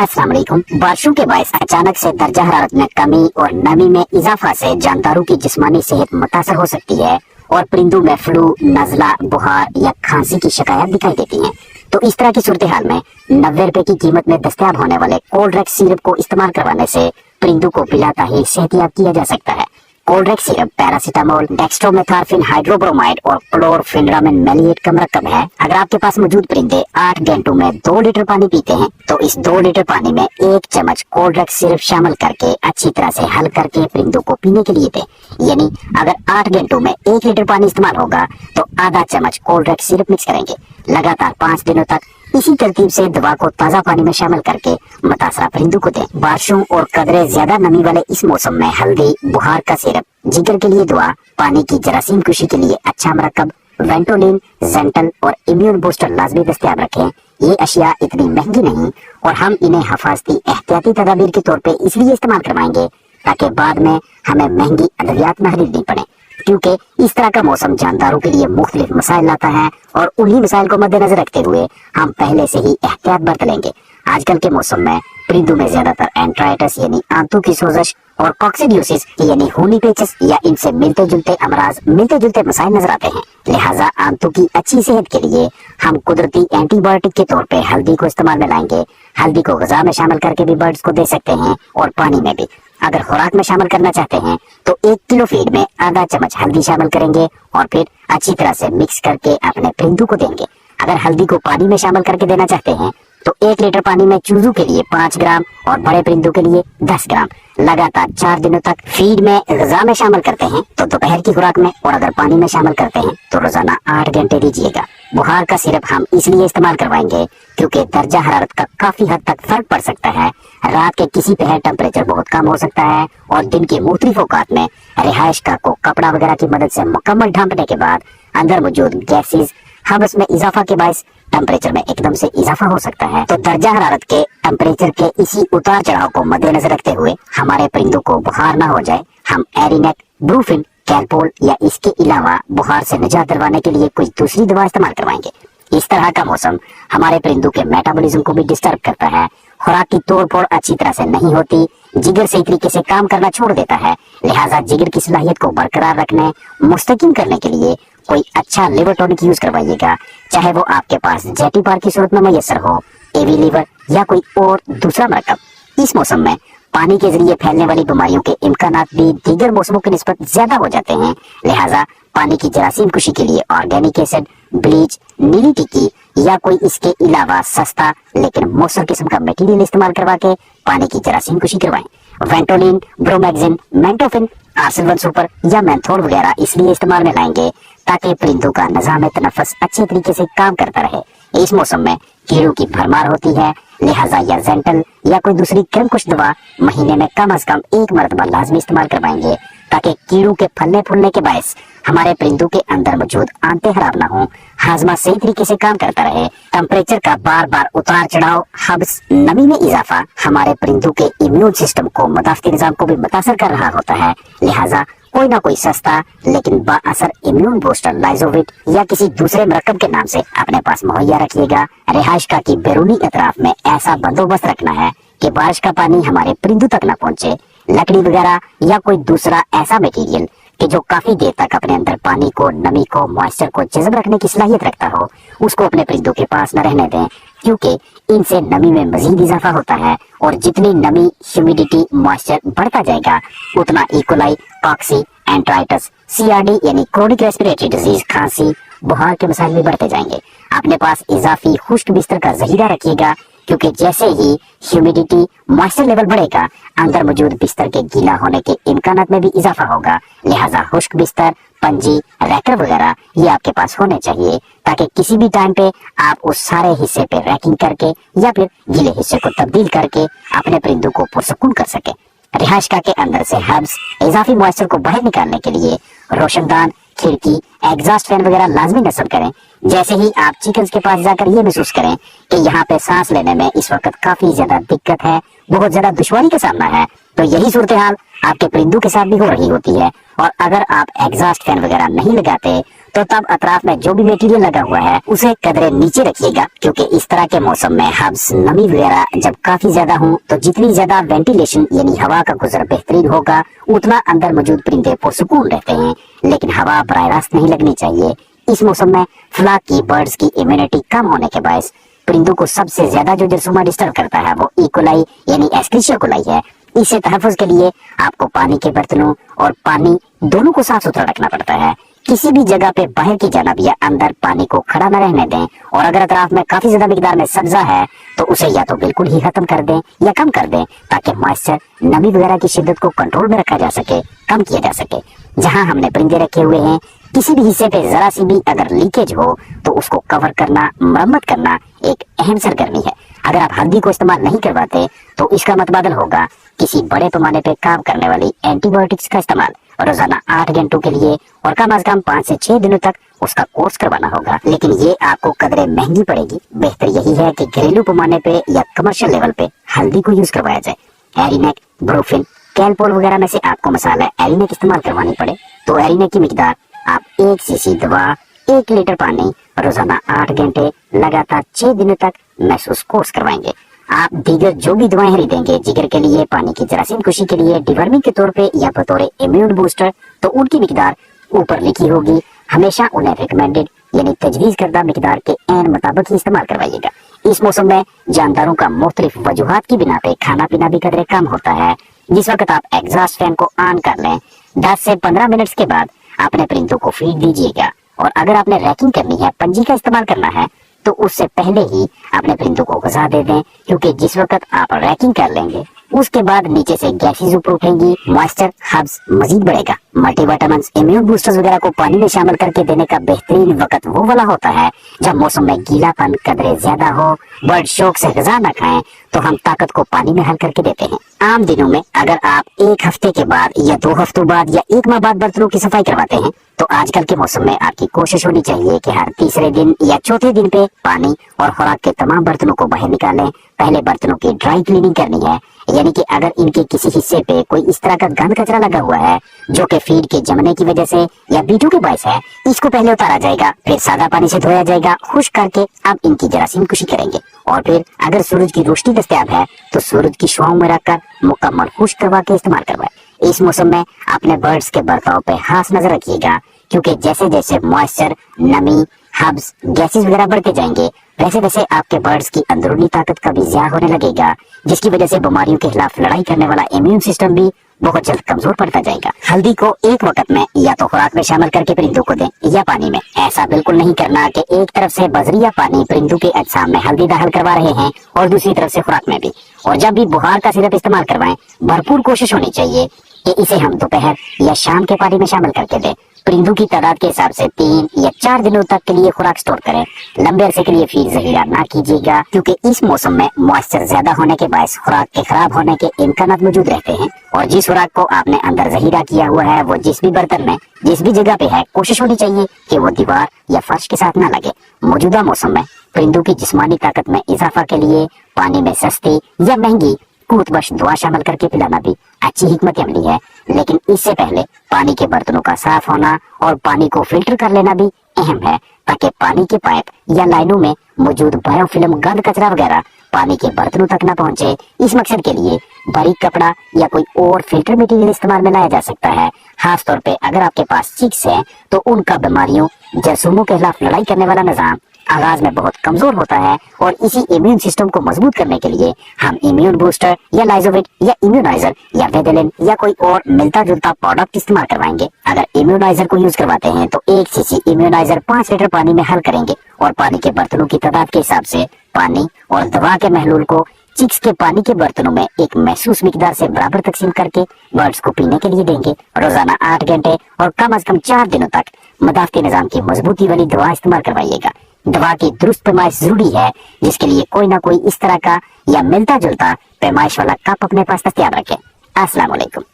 अस्सलाम वालेकुम। बारिशों के बायस अचानक से दर्जा हरारत में कमी और नमी में इजाफा से जानदारों की जिस्मानी सेहत मुतासर हो सकती है और परिंदों में फ्लू, नजला, बुखार या खांसी की शिकायत दिखाई देती हैं। तो इस तरह की सूरत हाल में 90 रुपए की कीमत में दस्तयाब होने वाले कोल्ड्रेक्स सिरप को इस्तेमाल करवाने से परिंदों को पिलाता ही सेहतियाब किया जा सकता है। कोल्ड्रेक्स सिरप पैरासीटामोल, डेक्स्ट्रोमेथार्फिन हाइड्रोब्रोमाइड और क्लोरफेनरामिन मैलिएट का मरकब है। अगर आपके पास मौजूद परिंदे 8 घंटों में 2 लीटर पानी पीते हैं तो इस 2 लीटर पानी में 1 चम्मच कोल्ड्रेक्स सिरप शामिल करके अच्छी तरह से हल करके परिंदों को पीने के लिए दें। यानी अगर 8 घंटों में 1 लीटर पानी इस्तेमाल होगा तो आधा चम्मच कोल्ड्रेक्स सिरप मिक्स करेंगे। लगातार 5 दिनों तक इसी तरतीब से दवा को ताज़ा पानी में शामिल करके मुतासरा परिंदों को दें। बारिशों और कदरे ज्यादा नमी वाले इस मौसम में हल्दी, बुखार का सिरप, जिगर के लिए दवा, पानी की जरासीम कुशी के लिए अच्छा मरकब, वेंटोलिन, जेंटल और इम्यून बूस्टर लाजमी दस्तयाब रखें। ये अशिया इतनी महंगी नहीं और हम इन्हें हिफाजती एहतियाती तदाबीर के तौर पे इसलिए इस्तेमाल करवाएंगे ताकि बाद में हमें महंगी अद्वियात में खरीदनी पड़े, क्योंकि इस तरह का मौसम जानदारों के लिए मुख्तलिफ मसाइल लाता है और उन्हीं मसाइल को मद्देनजर रखते हुए हम पहले से ही एहतियात बरत लेंगे। आजकल के मौसम में परिंदों में ज्यादातर एंट्राइटिस यानी आंतों की सोजश और कॉक्सिडियोसिस यानी खूनी पेचिश या इनसे मिलते जुलते मसाइल नजर आते हैं। लिहाजा आंतों की अच्छी सेहत के लिए हम कुदरती एंटीबायोटिक के तौर पे हल्दी को इस्तेमाल में लाएंगे। हल्दी को ग़िज़ा में शामिल करके भी बर्ड्स को दे सकते हैं और पानी में भी। अगर खुराक में शामिल करना चाहते हैं तो 1 किलो फीड में आधा चम्मच हल्दी शामिल करेंगे और फिर अच्छी तरह से मिक्स करके अपने परिंदों को देंगे। अगर हल्दी को पानी में शामिल करके देना चाहते हैं तो 1 लीटर पानी में चूजों के लिए 5 ग्राम और बड़े परिंदों के लिए 10 ग्राम लगातार 4 दिनों तक फीड में ग़िज़ा में शामिल करते हैं तो दोपहर की खुराक में, और अगर पानी में शामिल करते हैं तो रोजाना 8 घंटे दीजिएगा। बुखार का सिरप हम इसलिए इस्तेमाल करवाएंगे क्योंकि दर्जा हरारत का काफी हद तक फर्क पड़ सकता है। रात के किसी पहर टेम्परेचर बहुत कम हो सकता है और दिन के मुख्तलिफ औकात में रिहाइश का को कपड़ा वगैरह की मदद से मुकम्मल ढांपने के बाद अंदर मौजूद गैसेस हब्स में इजाफा के बायस टेम्परेचर में एकदम से इजाफा हो सकता है। तो दर्जा हरारत के टेम्परेचर के इसी उतार चढ़ाव को मद्देनजर रखते हुए हमारे परिंदों को बुखार ना हो जाए, हम एरिनेक, ब्रूफिन, कैलपोल या इसके अलावा बुखार से निजात दिलवाने के लिए कुछ दूसरी दवा इस्तेमाल करवाएंगे। इस तरह का मौसम हमारे परिंदों के मेटाबॉलिज्म को भी डिस्टर्ब करता है। खुराक की तोड़ फोड़ अच्छी तरह से नहीं होती, जिगर सही तरीके से काम करना छोड़ देता है। लिहाजा जिगर की सलाहियत को बरकरार रखने, मुस्तकिम करने के लिए कोई अच्छा लिवर टॉनिक यूज करवाइएगा, चाहे वो आपके पास जेटी पार की सूरत में मैसर हो, एवी लिवर या कोई और दूसरा मरकब। इस मौसम में पानी के जरिए फैलने वाली बीमारियों के इम्कानात भी दीगर मौसमों की निस्बत ज्यादा हो जाते हैं। लिहाजा पानी की जरासीम कुशी के लिए ऑर्गेनिक एसिड, ब्लीच, नीली टिक्की या कोई इसके अलावा सस्ता लेकिन मौसर किस्म का मटेरियल इस्तेमाल करवा के पानी की जरासीम कुशी करवाएं। वेंटोलिन, ब्रोमैक्सिन, मेंटोफिन, आर्सेनिक सुपर या मेंथोल वगैरह इसलिए इस्तेमाल में लाएंगे ताकि परिंदों का निज़ाम तनफ़्फ़ुस अच्छे तरीके से काम करता रहे। इस मौसम में कीड़ों की भरमार होती है, लिहाजा या जेंटल या कोई दूसरी क्रमकुश दवा महीने में कम अज कम 1 मरतबा लाजमी इस्तेमाल करवाएंगे ताकि कीड़ों के फलने फूलने के बायस हमारे परिंदों के अंदर मौजूद आंतें खराब ना हो, हाजमा सही तरीके से काम करता रहे। टेम्परेचर का बार बार उतार चढ़ाव, हब्स, नमी में इजाफा हमारे परिंदों के इम्यून सिस्टम को, मुदाफ़ती निज़ाम को भी मुतासर कर रहा होता है। लिहाजा कोई ना कोई सस्ता लेकिन बाअसर इम्यून बूस्टर लाइजोविट या किसी दूसरे मरकब के नाम से अपने पास मुहैया रखिएगा। रिहाइश का की बैरूनी अतराफ में ऐसा बंदोबस्त रखना है कि बारिश का पानी हमारे परिंदों तक न पहुंचे। लकड़ी वगैरह या कोई दूसरा ऐसा मटेरियल कि जो काफी देर तक अपने अंदर पानी को, नमी को, मॉइस्चर को जज़ब रखने की सलाहियत रखता हो, उसको अपने परिंदों के पास न रहने दें, क्योंकि इनसे नमी में मजीद इजाफा होता है और जितनी नमी, ह्यूमिडिटी, मॉइस्चर बढ़ता जाएगा उतना इकोलाई, कॉक्सी, एंट्राइटिस, सीआरडी यानी क्रोनिक रेस्पिरेटरी डिजीज, खांसी, बुखार के मसाइल भी बढ़ते जाएंगे। अपने पास इजाफी खुश्क बिस्तर का जहीरा रखिएगा, क्योंकि जैसे ही ह्यूमिडिटी, मॉइस्चर लेवल बढ़ेगा अंदर मौजूद बिस्तर के गीला होने के इम्कानात में भी इजाफा होगा। लिहाजा खुश्क बिस्तर, पंजी, रैकर वगैरह ये आपके पास होने चाहिए ताकि किसी भी टाइम पे आप उस सारे हिस्से पे रैकिंग करके या फिर गीले हिस्से को तब्दील करके अपने परिंदों को पुरसुकून कर सके। रिहाइशगाह के अंदर से हब्स, इजाफी मॉइस्चर को बाहर निकालने के लिए रोशनदान, खिड़की, एग्जॉस्ट फैन वगैरह लाजमी नस्ब करें। जैसे ही आप चिकन्स के पास जाकर ये महसूस करें कि यहाँ पे सांस लेने में इस वक्त काफी ज्यादा दिक्कत है, बहुत ज्यादा दुश्वारी का सामना है, तो यही सूरत हाल आपके परिंदों के साथ भी हो रही होती है। और अगर आप एग्जॉस्ट फैन वगैरह नहीं लगाते तो तब अतराफ में जो भी मटेरियल लगा हुआ है उसे कदरे नीचे रखिएगा, क्योंकि इस तरह के मौसम में हब्स, नमी वगैरह जब काफी ज्यादा हो तो जितनी ज्यादा वेंटिलेशन यानी हवा का गुजर बेहतरीन होगा उतना अंदर मौजूद परिंदे पुरसुकून रहते हैं। लेकिन हवा बराह रास्त नहीं लगनी चाहिए। इस मौसम में फ्लाक की, बर्ड्स की इम्यूनिटी कम होने के बायस परिंदों को सबसे ज्यादा जो जरसूमा डिस्टर्ब करता है वो इकोलाई यानी एस्क्रिशिया कोलाई है। इससे तहफ़्फ़ुज़ के लिए आपको पानी के बर्तनों और पानी दोनों को साफ सुथरा रखना पड़ता है। किसी भी जगह पे बाहर की जानिब या अंदर पानी को खड़ा न रहने दें, और अगर अतराफ में काफी ज्यादा मिकदार में सब्जा है तो उसे या तो बिल्कुल ही खत्म कर दें या कम कर दें, ताकि मॉइस्चर, नमी वगैरह की शिद्दत को कंट्रोल में रखा जा सके, कम किया जा सके। जहां हमने परिंदे रखे हुए हैं किसी भी हिस्से पे जरा सी भी अगर लीकेज हो तो उसको कवर करना, मरम्मत करना एक अहम सरगर्मी है। अगर आप हल्दी को इस्तेमाल नहीं करवाते तो इसका मतबदल होगा किसी बड़े पैमाने पे काम करने वाली एंटीबायोटिक्स का इस्तेमाल रोजाना 8 घंटों के लिए और कम अज कम 5 से 6 दिनों तक उसका कोर्स करवाना होगा। लेकिन ये आपको कदरे महंगी पड़ेगी। बेहतर यही है कि घरेलू पैमाने पे या कमर्शियल लेवल पे हल्दी को यूज करवाया जाए। एरिनेक, ब्रोफिन, कैलपोल वगैरह में से आपको मसाला एरिनेक इस्तेमाल करवानी पड़े तो एरिनेक की मिकदार आप 1 सीसी दवा 1 लीटर पानी रोजाना 8 घंटे लगातार 6 दिनों तक महसूस कोर्स करवाएंगे। आप दीगर जो भी दवाएं खरीदेंगे जिगर के लिए, पानी की जरासीम कुशी के लिए, डिवर्मिंग के तौर पे या बतौर इम्यून बूस्टर, तो उनकी मिकदार ऊपर लिखी होगी। हमेशा उन्हें रिकमेंडेड यानी तजवीज करदा मिकदार के एन मुताबिक ही इस्तेमाल करवाइएगा। इस मौसम में जानदारों का मुख्तलिफ वजूहात की बिना पे खाना पीना भी कदरे कम होता है। जिस वक्त आप एग्जॉस्ट फैन को ऑन कर लें 10 से 15 मिनट के बाद अपने परिंदों को फीड दीजिएगा। और अगर आपने रैकिंग करनी है, पंजी का इस्तेमाल करना है, तो उससे पहले ही अपने परिंदों को ग़िज़ा दे दें, क्योंकि जिस वक्त आप रैकिंग कर लेंगे उसके बाद नीचे से गैसेज ऊपर उठेंगी, मॉइस्चर, हब्स मजीद बढ़ेगा। मल्टीविटामिन्स, इम्यून बूस्टर्स वगैरह को पानी में शामिल करके देने का बेहतरीन वक्त वो वाला होता है जब मौसम में गीलापन कदरे ज्यादा हो, बर्ड शौक से ग़िज़ा न खाएं, तो हम ताकत को पानी में हल करके देते हैं। आम दिनों में अगर आप 1 हफ्ते के बाद या 2 हफ्तों बाद या 1 माह बाद बर्तनों की सफाई करवाते हैं, तो आजकल के मौसम में आपकी कोशिश होनी चाहिए कि हर तीसरे दिन या चौथे दिन पे पानी और खुराक के तमाम बर्तनों को बाहर निकालें। पहले बर्तनों की ड्राई क्लीनिंग करनी है, यानी कि अगर इनके किसी हिस्से पे कोई इस तरह का गंद कचरा लगा हुआ है जो कि फीड के जमने की वजह से या बीजों के बायस है, इसको पहले उतारा जाएगा, फिर सादा पानी से धोया जाएगा। खुश्क करके अब इनकी जरासीम कुशी करेंगे, और फिर अगर सूरज की रोशनी दस्तयाब है तो सूरज की छांव में रखकर मुकम्मल खुश्क करवा के इस्तेमाल करवाएं। इस मौसम में अपने बर्ड्स के बर्ताव पे खास नजर रखिएगा, क्योंकि जैसे जैसे मॉइस्चर, नमी, हब्स, गैसेस वगैरह बढ़ते जाएंगे वैसे वैसे आपके बर्ड्स की अंदरूनी ताकत का भी ज़्यादा होने लगेगा, जिसकी वजह से बीमारियों के खिलाफ लड़ाई करने वाला इम्यून सिस्टम भी बहुत जल्द कमजोर पड़ता जाएगा। हल्दी को एक वक्त में या तो खुराक में शामिल करके परिंदों को दें या पानी में। ऐसा बिल्कुल नहीं करना कि एक तरफ से बजरी या पानी परिंदों के अजसाम में हल्दी दाखिल करवा रहे हैं और दूसरी तरफ से खुराक में भी। और जब भी बुखार का सिरप इस्तेमाल करवाएं, भरपूर कोशिश होनी चाहिए कि इसे हम दोपहर या शाम के पानी में शामिल करके दें। परिंदों की तादाद के हिसाब से 3 या 4 दिनों तक के लिए खुराक स्टोर करें। लंबे अरसे के लिए फीड जहीरा ना कीजिएगा, क्योंकि इस मौसम में मॉइस्चर ज्यादा होने के बायस खुराक के खराब होने के इम्कानात मौजूद रहते हैं। और जिस खुराक को आपने अंदर जहीरा किया हुआ है वो जिस भी बर्तन में, जिस भी जगह पे है, कोशिश होनी चाहिए कि वो दीवार या फर्श के साथ ना लगे। मौजूदा मौसम में परिंदों की जिस्मानी ताकत में इजाफा के लिए पानी में सस्ती या महंगी कूतबश दवा शामिल करके पिलाना भी अच्छी हिकमत अमली है। लेकिन इससे पहले पानी के बर्तनों का साफ होना और पानी को फिल्टर कर लेना भी अहम है, ताकि पानी के पाइप या लाइनों में मौजूद बायोफिल्म, गंद, कचरा वगैरह पानी के बर्तनों तक न पहुंचे। इस मकसद के लिए बारीक कपड़ा या कोई और फिल्टर मटेरियल इस्तेमाल में लाया जा सकता है। खास तौर पे अगर आपके पास चिक्स है तो उनका बीमारियों, जरासीमों के खिलाफ लड़ाई करने वाला निजाम आगाज में बहुत कमजोर होता है, और इसी इम्यून सिस्टम को मजबूत करने के लिए हम इम्यून बूस्टर या लाइजोविट या इम्यूनाइजर या वेदेलिन या कोई और मिलता जुलता प्रोडक्ट इस्तेमाल करवाएंगे। अगर इम्यूनाइजर को यूज करवाते हैं तो 1 सीसी इम्यूनाइजर 5 लीटर पानी में हल करेंगे, और पानी के बर्तनों की तादाद के हिसाब से पानी और दवा के महलूल को चिक्स के पानी के बर्तनों में एक महसूस मिकदार से बराबर तकसीम करके बर्ड्स को पीने के लिए देंगे। रोजाना 8 घंटे और कम अज कम 4 दिनों तक मदाफती निजाम की मजबूती वाली दवा इस्तेमाल करवाइएगा। दवा की दुरुस्त पैमाइश जरूरी है, जिसके लिए कोई ना कोई इस तरह का या मिलता जुलता पैमाइश वाला कप अपने पास दस्तयाब रखें। अस्सलाम वालेकुम।